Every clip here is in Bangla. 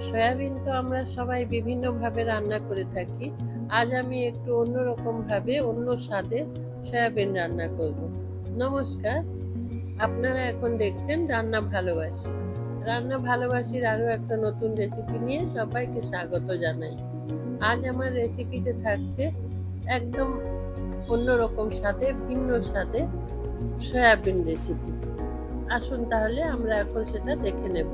সয়াবিন তো আমরা সবাই বিভিন্নভাবে রান্না করে থাকি। আজ আমি একটু অন্যরকমভাবে অন্য স্বাদে সয়াবিন রান্না করব। নমস্কার, আপনারা এখন দেখছেন রান্না ভালোবাসি। রান্না ভালোবাসির আরও একটা নতুন রেসিপি নিয়ে সবাইকে স্বাগত জানাই। আজ আমার রেসিপিতে থাকছে একদম অন্যরকম স্বাদে, ভিন্ন স্বাদে সয়াবিন রেসিপি। আসুন তাহলে আমরা এখন সেটা দেখে নেব।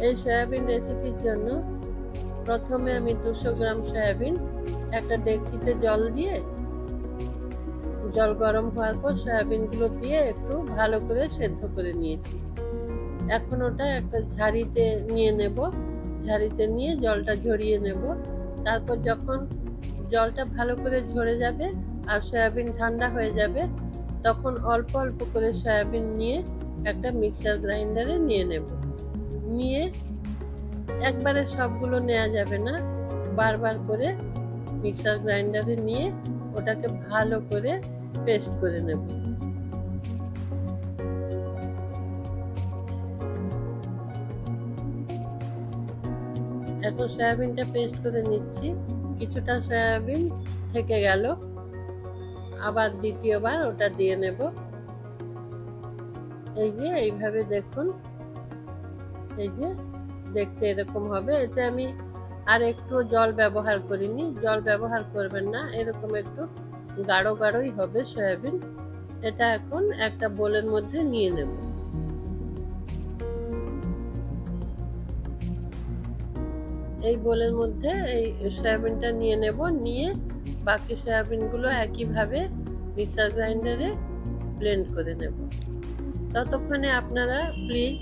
এই সয়াবিন রেসিপির জন্য প্রথমে আমি 200 গ্রাম সয়াবিন একটা ডেকচিতে জল দিয়ে, জল গরম হওয়ার পর সয়াবিনগুলো দিয়ে একটু ভালো করে সেদ্ধ করে নিয়েছি। এখন ওটা একটা ঝাড়িতে নিয়ে নেব। ঝাড়িতে নিয়ে জলটা ঝরিয়ে নেব। তারপর যখন জলটা ভালো করে ঝরে যাবে আর সয়াবিন ঠান্ডা হয়ে যাবে, তখন অল্প অল্প করে সয়াবিন নিয়ে একটা মিক্সার গ্রাইন্ডারে নিয়ে নেব। নিয়ে একবারে সবগুলো নেওয়া যাবে না, বারবার করে মিক্সার গ্রাইন্ডারে নিয়ে ওটাকে ভালো করে পেস্ট করে নেব। এখন সয়াবিনটা পেস্ট করে নিচ্ছি। কিছুটা সয়াবিন থেকে গেল, আবার দ্বিতীয়বার ওটা দিয়ে নেব। এই যে এইভাবে দেখুন, এই যে দেখতে এরকম হবে। এতে আমি আর একটু জল ব্যবহার করিনি, জল ব্যবহার করবেন না, এরকম একটু গাঢ় গাঢ়ই হবে সয়াবিন। এটা এখন একটা বোলের মধ্যে নিয়ে নেব। এই বোলের মধ্যে এই সয়াবিনটা নিয়ে নেব। নিয়ে বাকি সয়াবিনগুলো একইভাবে মিক্সার গ্রাইন্ডারে ব্লেন্ড করে নেব। ততক্ষণে আপনারা প্লিজ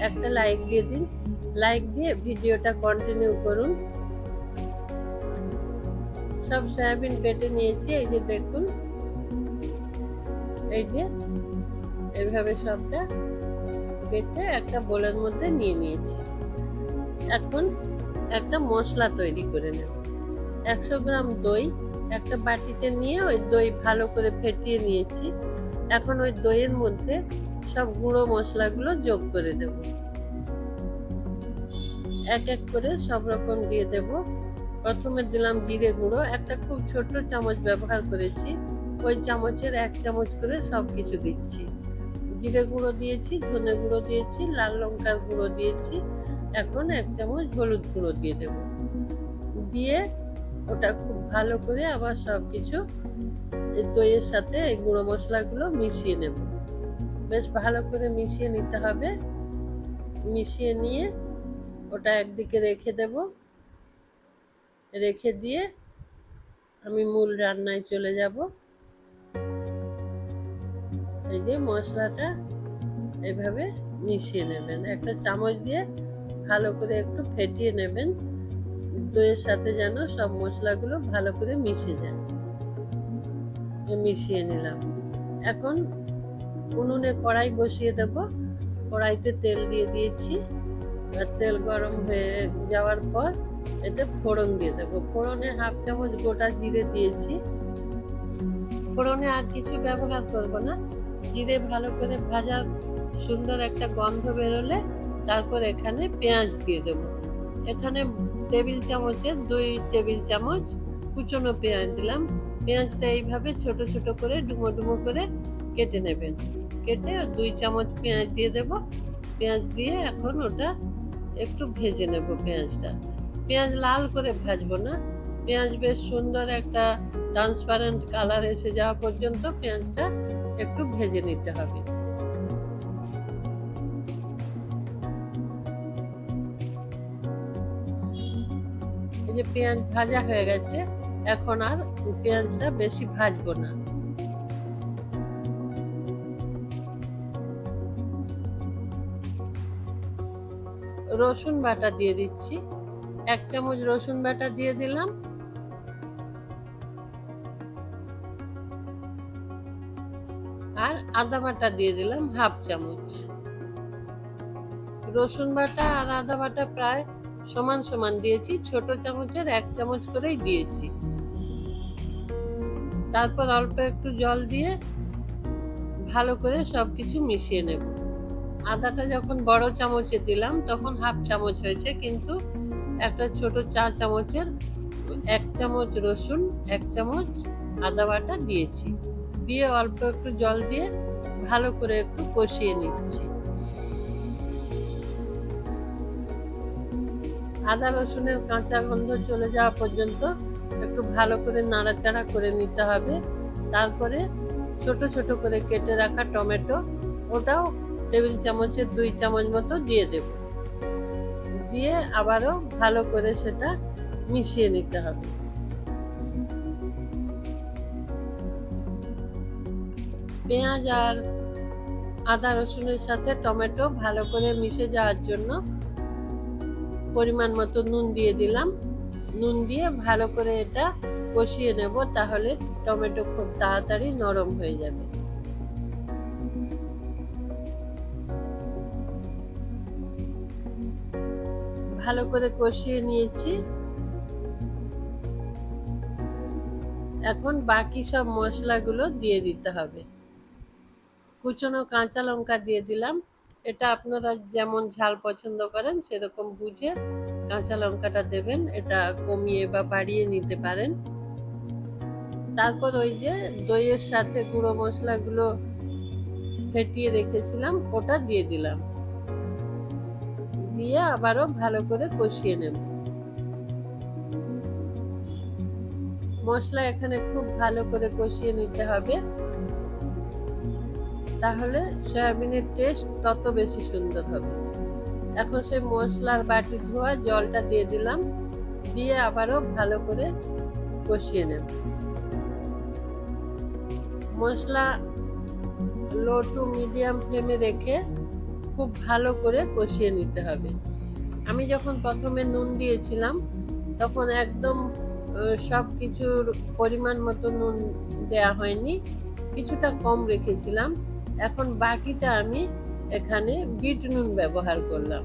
একটা লাইক দিয়ে দিন। লাইক দিয়ে ভিডিওটা কন্টিনিউ করুন। সব সয়াবিন বেটে নিয়েছি, এই যে দেখুন, এই যে এইভাবে সবটা বেটে একটা বোলের মধ্যে নিয়ে নিয়েছি। এখন একটা মশলা তৈরি করে নেব। 100 গ্রাম দই একটা বাটিতে নিয়ে ওই দই ভালো করে ফেটিয়ে নিয়েছি। এখন ওই দইয়ের মধ্যে সব গুঁড়ো মশলাগুলো যোগ করে দেব। এক এক করে সব রকম দিয়ে দেব। প্রথমে দিলাম জিরে গুঁড়ো, একটা খুব ছোট চামচ ব্যবহার করেছি, ওই চামচের 1 চামচ করে সব কিছু দিচ্ছি। জিরে গুঁড়ো দিয়েছি, ধনে গুঁড়ো দিয়েছি, লাল লঙ্কার গুঁড়ো দিয়েছি। এখন 1 চামচ হলুদ গুঁড়ো দিয়ে দেব। দিয়ে ওটা খুব ভালো করে আবার সব কিছু দইয়ের সাথে এই গুঁড়ো মশলাগুলো মিশিয়ে নেব। বেশ ভালো করে মিশিয়ে নিতে হবে। মিশিয়ে নিয়ে ওটা একদিকে রেখে দেব। রেখে দিয়ে আমি মূল রান্নায় চলে যাব। এই যে মশলাটা এইভাবে মিশিয়ে নেবেন, একটা চামচ দিয়ে ভালো করে একটু ফেটিয়ে নেবেন, দইয়ের সাথে যেন সব মশলাগুলো ভালো করে মিশে যায়। মিশিয়ে নিলাম। এখন উনুনে কড়াই বসিয়ে দেব। কড়াইতে তেল দিয়ে দিয়েছি। তেল গরম হয়ে যাওয়ার পর এতে ফোড়ন দিয়ে দেবো। ফোড়নে 1/2 চামচ গোটা জিরে দিয়েছি। ফোড়নে আর কিছু ব্যবহার করব না। জিরে ভালো করে ভাজা, সুন্দর একটা গন্ধ বেরোলে তারপর এখানে পেঁয়াজ দিয়ে দেব। এখানে টেবিল চামচের 2 টেবিল চামচ কুচনো পেঁয়াজ দিলাম। পেঁয়াজটা এইভাবে ছোট ছোট করে ডুমো ডুমো করে কেটে নেবেন। কেটে 2 চামচ পেঁয়াজ দিয়ে দেব। পেঁয়াজ দিয়ে এখন ওটা একটু ভেজে নেব। পেঁয়াজটা, পেঁয়াজ লাল করে ভাজবো না, পেঁয়াজ বেশ সুন্দর একটা ট্রান্সপারেন্ট কালার এসে যাওয়া পর্যন্ত পেঁয়াজটা একটু ভেজে নিতে হবে। এই যে পেঁয়াজ ভাজা হয়ে গেছে, এখন আর পেঁয়াজটা বেশি ভাজবো না। রসুন বাটা দিয়ে দিচ্ছি। 1 চামচ রসুন বাটা দিয়ে দিলাম। আর আদা বাটা দিয়ে দিলাম 1/2 চামচ। রসুন বাটা আর আদা বাটা প্রায় সমান সমান দিয়েছি, ছোট চামচের 1 চামচ করেই দিয়েছি। তারপর অল্প একটু জল দিয়ে ভালো করে সবকিছু মিশিয়ে নেব। আদাটা যখন বড় চামচে দিলাম তখন হাফ চামচ হয়েছে, কিন্তু একটা ছোট চা চামচের 1 চামচ রসুন, 1 চামচ আদা বাটা দিয়েছি। দিয়ে অল্প একটু জল দিয়ে ভালো করে একটু কষিয়ে নিচ্ছি। আদা রসুনের কাঁচা গন্ধ চলে যাওয়া পর্যন্ত একটু ভালো করে নাড়াচাড়া করে নিতে হবে। তারপরে ছোট ছোট করে কেটে রাখা টমেটো, ওটাও টেবিল চামচের 2 চামচ মতো দিয়ে দেব। দিয়ে আবারও ভালো করে সেটা মিশিয়ে নিতে হবে। পেঁয়াজ আর আদা রসুনের সাথে টমেটো ভালো করে মিশে যাওয়ার জন্য পরিমাণ মতো নুন দিয়ে দিলাম। নুন দিয়ে ভালো করে এটা কষিয়ে নেব, তাহলে টমেটো খুব তাড়াতাড়ি নরম হয়ে যাবে। ভালো করে কষিয়ে নিয়েছি। এখন বাকি সব মশলাগুলো দিয়ে দিতে হবে। কুচনো কাঁচা লঙ্কা দিয়ে দিলাম। এটা আপনারা যেমন ঝাল পছন্দ করেন সেরকম বুঝে কাঁচা লঙ্কাটা দেবেন, এটা কমিয়ে বা বাড়িয়ে নিতে পারেন। তারপর ওই যে দইয়ের সাথে গুঁড়ো মশলাগুলো ফেটিয়ে রেখেছিলাম ওটা দিয়ে দিলাম। দিয়ে আবারও ভালো করে কষিয়ে নেব। মশলা এখানে খুব ভালো করে কষিয়ে নিতে হবে, তাহলে সয়াবিনের টেস্ট তত বেশি সুন্দর হবে। এখন সেই মশলার বাটি ধোয়া জলটা দিয়ে দিলাম। দিয়ে আবারও ভালো করে কষিয়ে নেব। মশলা লো টু মিডিয়াম ফ্লেমে রেখে খুব ভালো করে কষিয়ে নিতে হবে। আমি যখন প্রথমে নুন দিয়েছিলাম তখন একদম সব কিছুর পরিমাণ মতো নুন দেয়া হয়নি, কিছুটা কম রেখেছিলাম। এখন বাকিটা আমি এখানে বিট নুন ব্যবহার করলাম।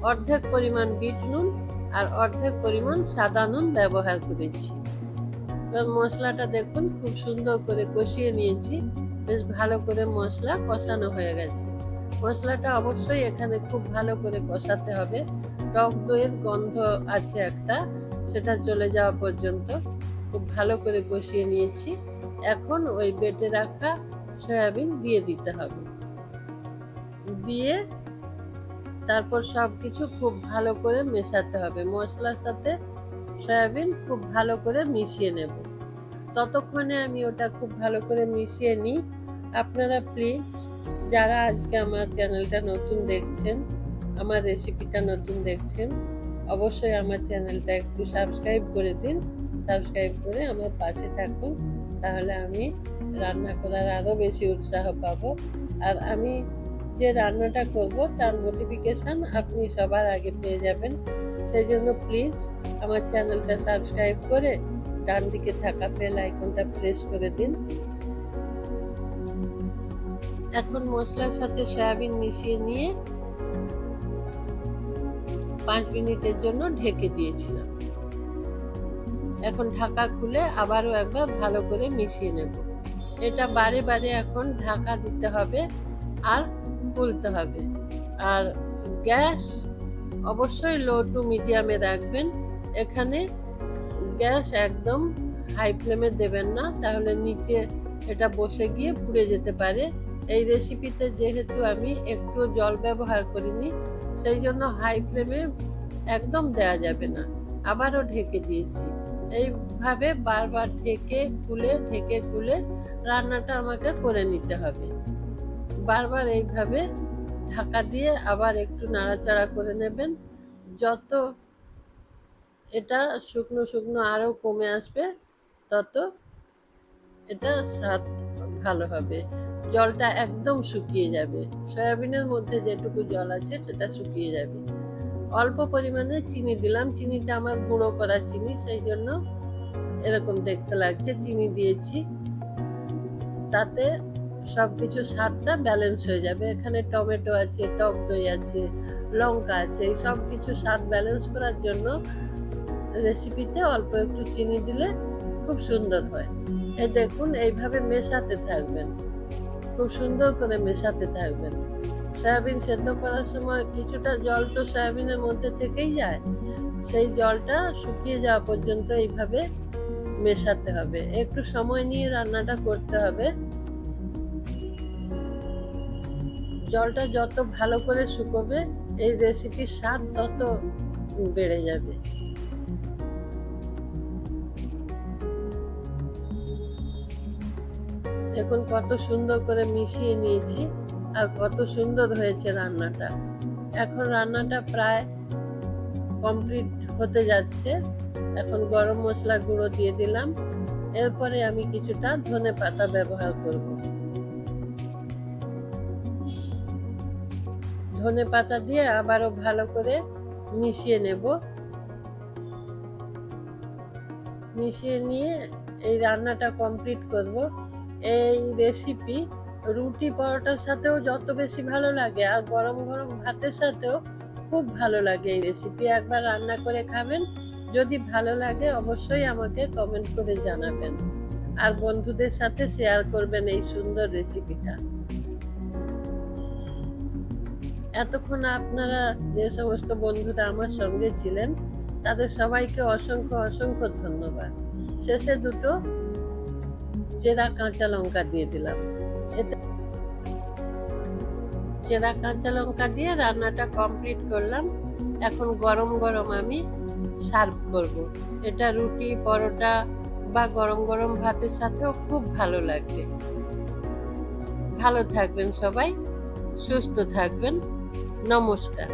অর্ধেক পরিমাণ বিট নুন আর অর্ধেক পরিমাণ সাদা নুন ব্যবহার করেছি। এবার মশলাটা দেখুন খুব সুন্দর করে কষিয়ে নিয়েছি। বেশ ভালো করে মশলা কষানো হয়ে গেছে। মশলাটা অবশ্যই এখানে খুব ভালো করে কষাতে হবে। টক দইয়ের গন্ধ আছে একটা, সেটা চলে যাওয়া পর্যন্ত খুব ভালো করে কষিয়ে নিয়েছি। এখন ওই বেটে রাখা সয়াবিন দিয়ে দিতে হবে। দিয়ে তারপর সব কিছু খুব ভালো করে মেশাতে হবে। মশলার সাথে সয়াবিন খুব ভালো করে মিশিয়ে নেব। ততক্ষণে আমি ওটা খুব ভালো করে মিশিয়ে নিই। আপনারা প্লিজ যারা আজকে আমার চ্যানেলটা নতুন দেখছেন, আমার রেসিপিটা নতুন দেখছেন, অবশ্যই আমার চ্যানেলটা একটু সাবস্ক্রাইব করে দিন। সাবস্ক্রাইব করে আমার পাশে থাকুন, তাহলে আমি রান্না করার আরও বেশি উৎসাহ পাবো। আর আমি যে রান্নাটা করব তার নোটিফিকেশান আপনি সবার আগে পেয়ে যাবেন। সেই জন্য প্লিজ আমার চ্যানেলটা সাবস্ক্রাইব করে ডান দিকে থাকা বেল আইকনটা প্রেস করে দিন। এখন মশলার সাথে সয়াবিন মিশিয়ে নিয়ে 5 মিনিটের জন্য ঢেকে দিয়েছিলাম। এখন ঢাকা খুলে আবারও একবার ভালো করে মিশিয়ে নেব। এটা বারে বারে এখন ঢাকা দিতে হবে আর খুলতে হবে। আর গ্যাস অবশ্যই লো টু মিডিয়ামে রাখবেন। এখানে গ্যাস একদম হাই ফ্লেমে দেবেন না, তাহলে নিচে এটা বসে গিয়ে পুড়ে যেতে পারে। এই রেসিপিতে যেহেতু আমি একটু জল ব্যবহার করিনি, সেই জন্য হাই ফ্লেমে একদম দেওয়া যাবে না। আবারও ঢেকে দিয়েছি। এইভাবে বারবার ঢেকে খুলে রান্নাটা আমাকে করে নিতে হবে। বারবার এইভাবে ঢাকা দিয়ে আবার একটু নাড়াচাড়া করে নেবেন। যত এটা শুকনো শুকনো আরও কমে আসবে, তত এটা স্বাদ ভালো হবে। জলটা একদম শুকিয়ে যাবে। সয়াবিনের মধ্যে যেটুকু জল আছে সেটা শুকিয়ে যাবে। অল্প পরিমাণে চিনি দিলাম। চিনিটা আমার গুঁড়ো করা চিনি, সেই জন্য এরকম দেখতে লাগছে। চিনি দিয়েছি, তাতে সব কিছু স্বাদটা ব্যালেন্স হয়ে যাবে। এখানে টমেটো আছে, টক দই আছে, লঙ্কা আছে, এই সব কিছু স্বাদ ব্যালেন্স করার জন্য রেসিপিতে অল্প একটু চিনি দিলে খুব সুন্দর হয়। এই দেখুন এইভাবে মেশাতে থাকবেন। খুব সুন্দর করে মেশাতে থাকবেন। সয়াবিন সেদ্ধ করার সময় কিছুটা জল তো সয়াবিনের মধ্যে থেকেই যায়, সেই জলটা শুকিয়ে যাওয়া পর্যন্ত এইভাবে মেশাতে হবে। একটু সময় নিয়ে রান্নাটা করতে হবে। জলটা যত ভালো করে শুকোবে এই রেসিপির স্বাদ তত বেড়ে যাবে। দেখুন কত সুন্দর করে মিশিয়ে নিয়েছি আর কত সুন্দর হয়েছে রান্নাটা। এখন রান্নাটা প্রায় কমপ্লিট হতে যাচ্ছে। এখন গরম মশলা গুঁড়ো দিয়ে দিলাম। এরপরে আমি কিছুটা ধনেপাতা ব্যবহার করব। ধনেপাতা দিয়ে আবারও ভালো করে মিশিয়ে নেব। মিশিয়ে নিয়ে এই রান্নাটা কমপ্লিট করব। এই রেসিপি রুটি পরোটার সাথেও যত বেশি ভালো লাগে আর গরম গরম ভাতের সাথেও খুব ভালো লাগে। এই রেসিপি একবার রান্না করে খাবেন, যদি ভালো লাগে অবশ্যই আমাকে কমেন্ট করে জানাবেন আর বন্ধুদের সাথে শেয়ার করবেন এই সুন্দর রেসিপিটা। এতক্ষণ আপনারা যে সমস্ত বন্ধুরা আমার সঙ্গে ছিলেন তাদের সবাইকে অসংখ্য অসংখ্য ধন্যবাদ। শেষে দুটো চেরা কাঁচা লঙ্কা দিয়ে দিলাম। এতে চেরা কাঁচা লঙ্কা দিয়ে রান্নাটা কমপ্লিট করলাম। এখন গরম গরম আমি সার্ভ করব। এটা রুটি পরোটা বা গরম গরম ভাতের সাথেও খুব ভালো লাগবে। ভালো থাকবেন সবাই, সুস্থ থাকবেন। নমস্কার।